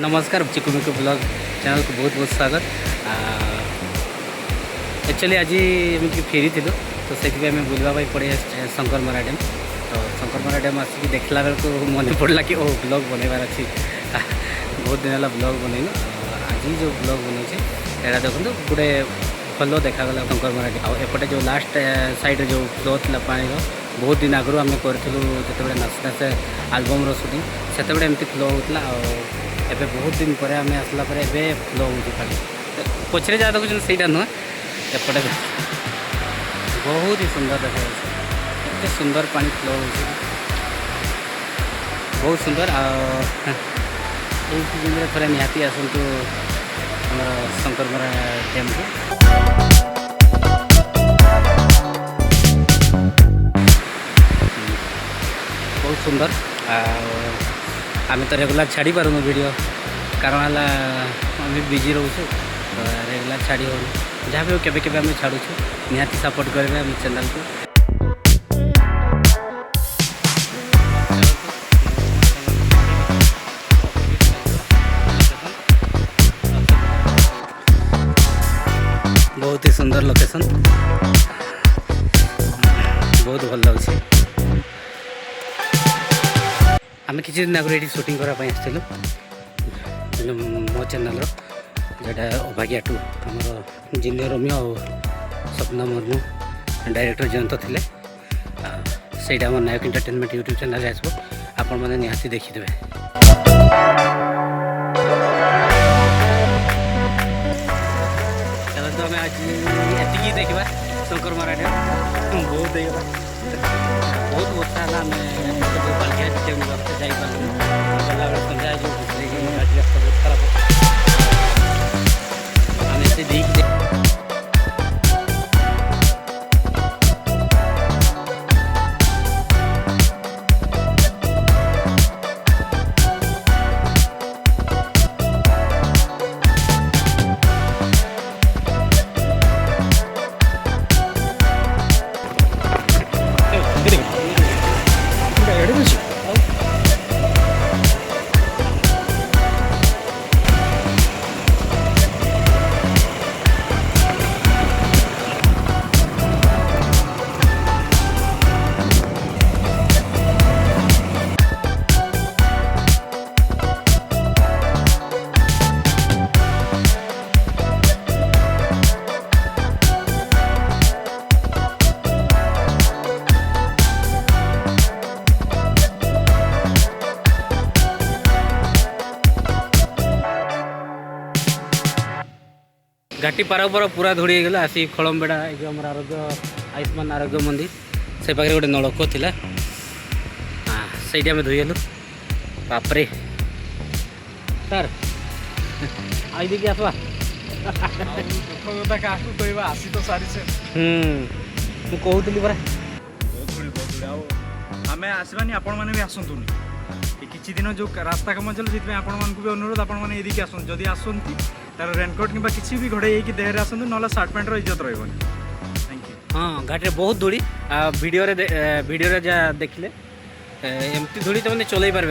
नमस्कार चिकुमिकु blog channel को बहुत बहुत स्वागत। एक्चुअली आज एमती फेरी थी तो से बुलवा पड़े शंकर मरा डैम। तो शंकर मरा डैम आसिक देखला बेलू मन पड़ा कि ब्लॉग बनवार अच्छी बहुत दिन है ब्लॉग बनईन। आज जो ब्लॉग बनौचे यहाँ देखो गोटे भल देखागला शंकर मरा डैम। एपटे जो लास्ट साइड जो फ्लो था पानी बहुत दिन आगु आम करूँ जो नाच नाच आलबम सुटिंग से एमती फ्लो होता। एबे बहुत दिन पर आम आसला फ्लो हो पानी पचरे जहाँ देखुन से नुह एपटे बहुत ही सुंदर देखा एत सुंदर पानी फ्लो हो बहुत सुंदर। यही सीजन में थोड़ा निहाती आसतु आम शंकरमरा डैम को। बहुत सुंदर आम तो रेगुलर छाड़ी पारूँ वीडियो कारण है आम बिजी रोचे तो रेगुलर छाड़ी हो जहाँ भी हो केबे केबे आम छाड़ू निहाती सपोर्ट करेंगे आम चैनल को। बहुत ही सुंदर लोकेशन बहुत भल लगे। आम किसी दिन आगे ये सुटिंग करने आसलु मो चैनल जोटा अभाग्या 2 आम जिनियर रोमियो और स्वप्ना मुर्मू डायरेक्टर जयंत थे से आम नायक एंटरटेनमेंट यूट्यूब चैनल आसो आपण मैंने निहाती देखिदे। चलो तो आम आज ये देखा शंकरमरा डैम बहुत देखा बहुत वर्षा है आम जापार गला संध्या जो गाड़ी रास्ता बहुत खराब आम ऐसे देख घाटी पार पर पूरा धोड़ी गला आसी खड़मबेड़ा जो आम आरोग्य आयुष्मान आरोग्य मंदिर से पाखे गोटे नलक था से धोईगलु बापरे सर आई देखिए आसवा आसी तो सारी से कहूली परा आम आसवानी आपण मैंने भी आसतुनि किसी दिन जो रास्ता कम चलो से आपण मान भी अनुरोध आपण मैंने ये आस जदि आसती तार रेनकोट कि किसी भी घोड़े देहरे आसतु ना सार्ट पैंट इज्जत रही। Thank you. हाँ घाटे बहुत धूड़ी वीडियो जहाँ देखले एमती धूड़ी तो मैंने चल पारे